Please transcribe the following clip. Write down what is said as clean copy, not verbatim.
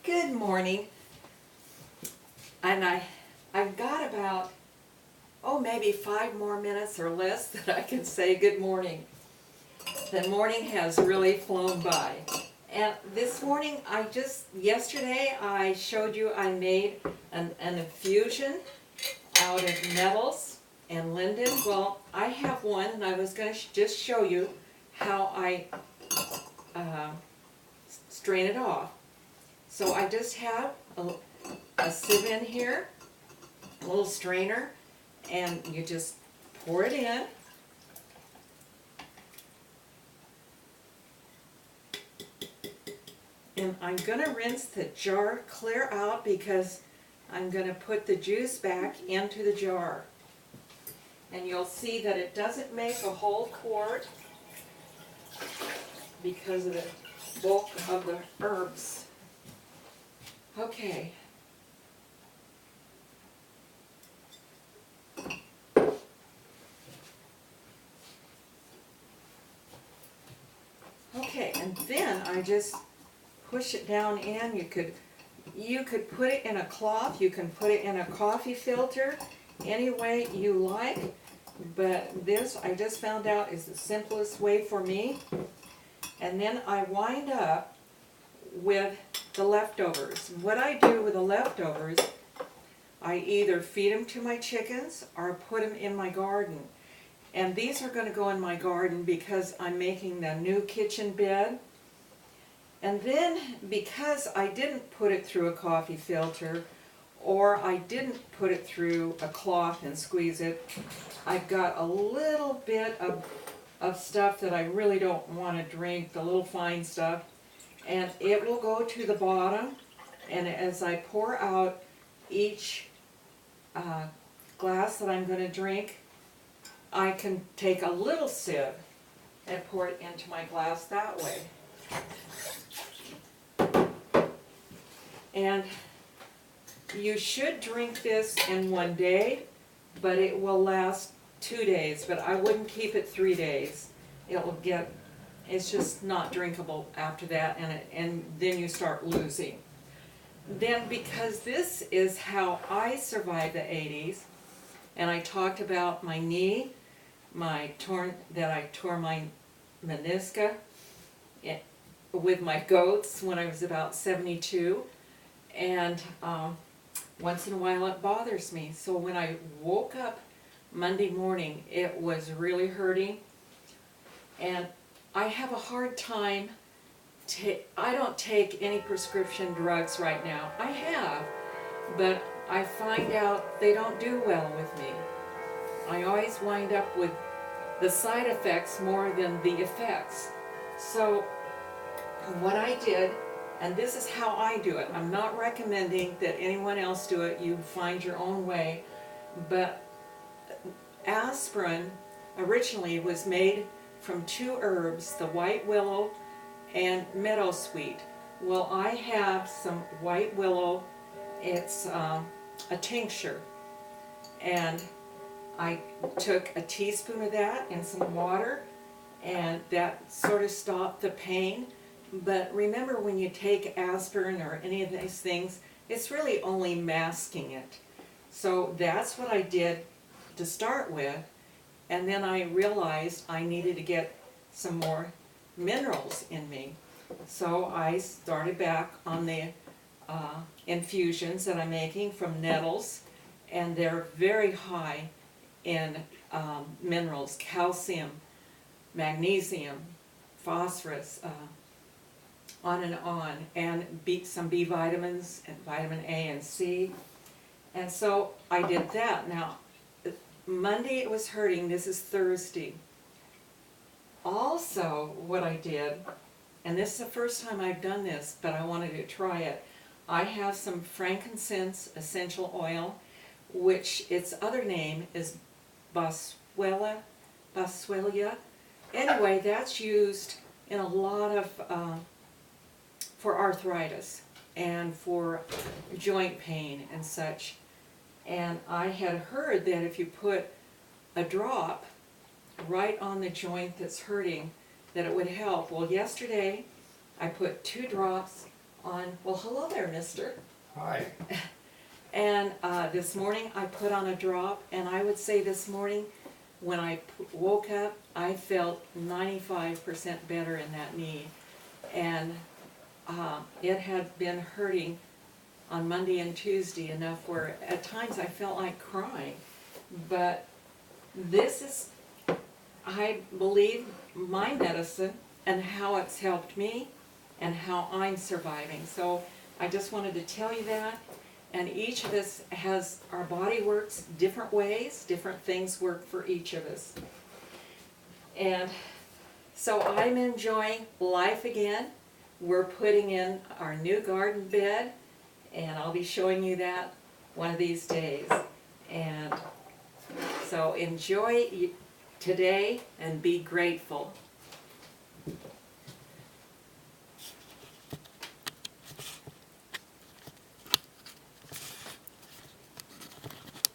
Good morning. And I've got about, maybe 5 more minutes or less that I can say good morning. The morning has really flown by. And this morning, yesterday I showed you I made an infusion out of nettles and linden. Well, I have one and I was going to just show you how I strain it off. So I just have a sieve in here, a little strainer, and you just pour it in. And I'm going to rinse the jar clear out because I'm going to put the juice back into the jar. And you'll see that it doesn't make a whole quart because of the bulk of the herbs. Okay. Okay, and then I just push it down in. You could put it in a cloth, you can put it in a coffee filter, any way you like, but this I just found out is the simplest way for me. And then I wind up with the leftovers. What I do with the leftovers, I either feed them to my chickens or put them in my garden. And these are going to go in my garden because I'm making the new kitchen bed. And then because I didn't put it through a coffee filter or I didn't put it through a cloth and squeeze it, I've got a little bit of stuff that I really don't want to drink, the little fine stuff. And it will go to the bottom, and as I pour out each glass that I'm going to drink, I can take a little sieve and pour it into my glass that way. And you should drink this in one day, but it will last 2 days, but I wouldn't keep it 3 days. It's just not drinkable after that, and then you start losing. Then because this is how I survived the 80s, and I talked about my knee, I tore my meniscus with my goats when I was about 72, and once in a while it bothers me. So when I woke up Monday morning, it was really hurting, and I have a hard time, I don't take any prescription drugs right now. I have, but I find out they don't do well with me. I always wind up with the side effects more than the effects. So what I did, and this is how I do it, I'm not recommending that anyone else do it, you find your own way, but aspirin originally was made from 2 herbs, the white willow and meadowsweet. Well, I have some white willow, it's a tincture, and I took a teaspoon of that in some water, and that sort of stopped the pain. But remember, when you take aspirin or any of these things, it's really only masking it. So that's what I did to start with. And then I realized I needed to get some more minerals in me. So I started back on the infusions that I'm making from nettles, and they're very high in minerals, calcium, magnesium, phosphorus, on, and some B vitamins, and vitamin A and C. And so I did that. Now, Monday it was hurting, this is Thursday. Also, what I did, and this is the first time I've done this, but I wanted to try it, I have some frankincense essential oil, which its other name is boswellia. Anyway, that's used in a lot of, for arthritis and for joint pain and such. And I had heard that if you put a drop right on the joint that's hurting, that it would help. Well, yesterday I put 2 drops well, hello there, mister. Hi. And this morning I put on a drop, and I would say this morning when I woke up, I felt 95% better in that knee. And it had been hurting on Monday and Tuesday enough where at times I felt like crying. But this is, I believe, my medicine and how it's helped me and how I'm surviving. So I just wanted to tell you that. And each of us has, our body works different ways, different things work for each of us. And so I'm enjoying life again. We're putting in our new garden bed, and I'll be showing you that one of these days. And so enjoy today and be grateful.